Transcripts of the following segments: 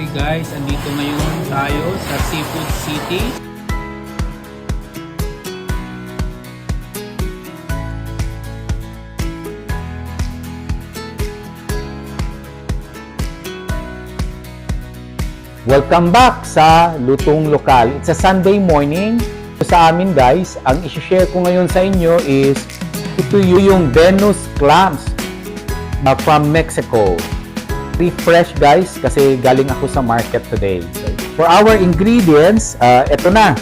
Okay guys, andito ngayon tayo sa Seafood City. Welcome back sa Lutong Lokal. It's a Sunday morning. Sa amin guys, ang isi-share ko ngayon sa inyo is ito yung Venus clams from Mexico. Refresh guys kasi galing ako sa market today. For our ingredients, ito na.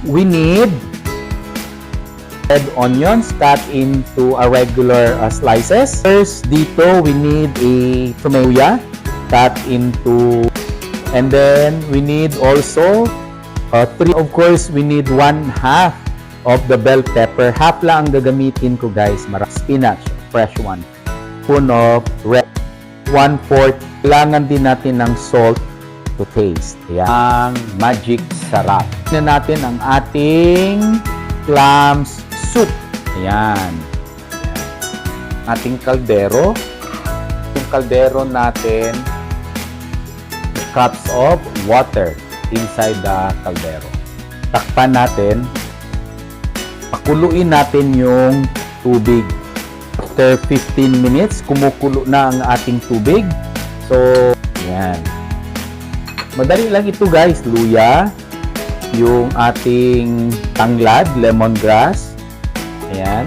We need red onions cut into a regular slices. First dito we need a tomato cut into, and then we need also three. Of course we need 1/2 of the bell pepper. Half lang ang gagamitin ko guys. Spinach, fresh one. Spoon of red. 1/4. Kailangan din natin ng salt to taste. Ayan. Ang magic sarap. Tignan natin ang ating clams soup. Ayan. Ating kaldero. Yung kaldero natin, cups of water inside the kaldero. Takpan natin. Pakuluin natin yung tubig. After 15 minutes, kumukulo na ang ating tubig. So, yan. Madali lang ito guys. Luya, yung ating tanglad, lemongrass. Ayan.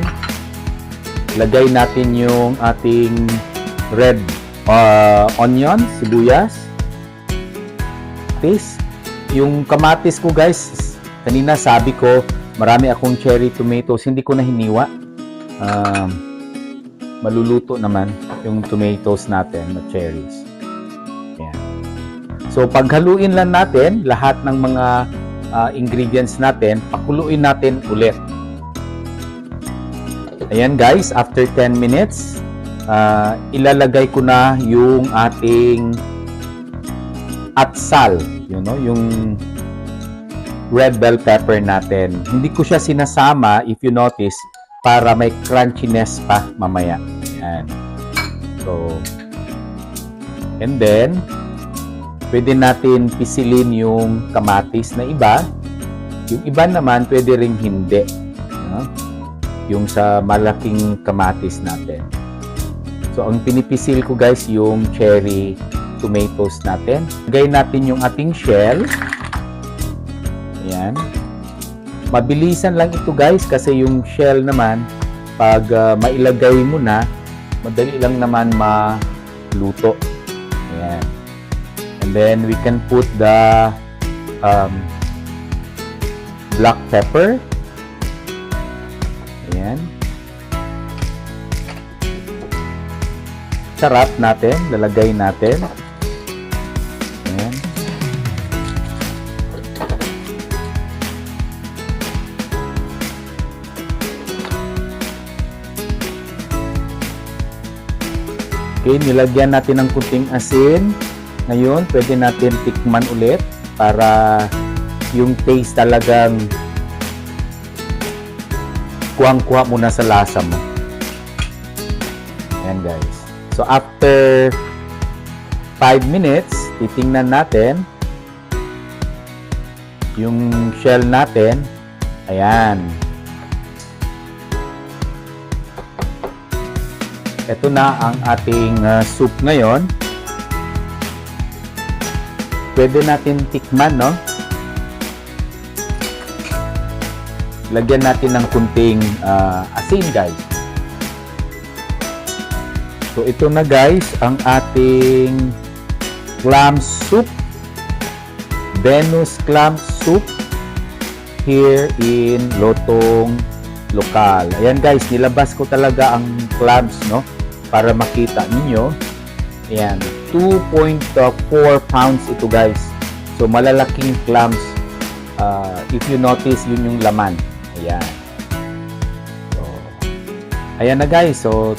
Lagay natin yung ating red onion, sibuyas. Yung kamatis ko guys, kanina sabi ko, marami akong cherry tomatoes. Hindi ko na hiniwa. Maluluto naman yung tomatoes natin na cherries. Ayan. So, paghaluin lang natin lahat ng mga ingredients natin, pakuluin natin ulit. Ayan guys, after 10 minutes, ilalagay ko na yung ating atsal, yung red bell pepper natin. Hindi ko siya sinasama, if you notice, para may crunchiness pa mamaya. Ayan. So, and then, pwede natin pisilin yung kamatis na iba. Yung iba naman, pwede ring hindi. Yung sa malaking kamatis natin. So, ang pinipisil ko guys, yung cherry tomatoes natin. Lagay natin yung ating shell. Ayan. Mabilisan lang ito guys kasi yung shell naman pag mailagay mo na, madali lang naman maluto. Ayan. And then we can put the black pepper. Ayan. Sarap natin, lalagay natin. Ayan. Okay, nilagyan natin ng kunting asin. Ngayon, pwede natin tikman ulit para yung taste talagang kuwang-kuha muna sa lasa mo. Ayan guys. So, after 5 minutes, titingnan natin yung shell natin. Ayan. Ito na ang ating soup ngayon. Pwede natin tikman, no? Lagyan natin ng kunting asin, guys. So, ito na, guys, ang ating clam soup. Venus clam soup here in Lutong Lokal. Ayan, guys, nilabas ko talaga ang clams, no? Para makita ninyo. Ayan, 2.4 pounds ito guys. So malalaking clams. If you notice, yun yung laman. Ayan. So, ayan na guys. So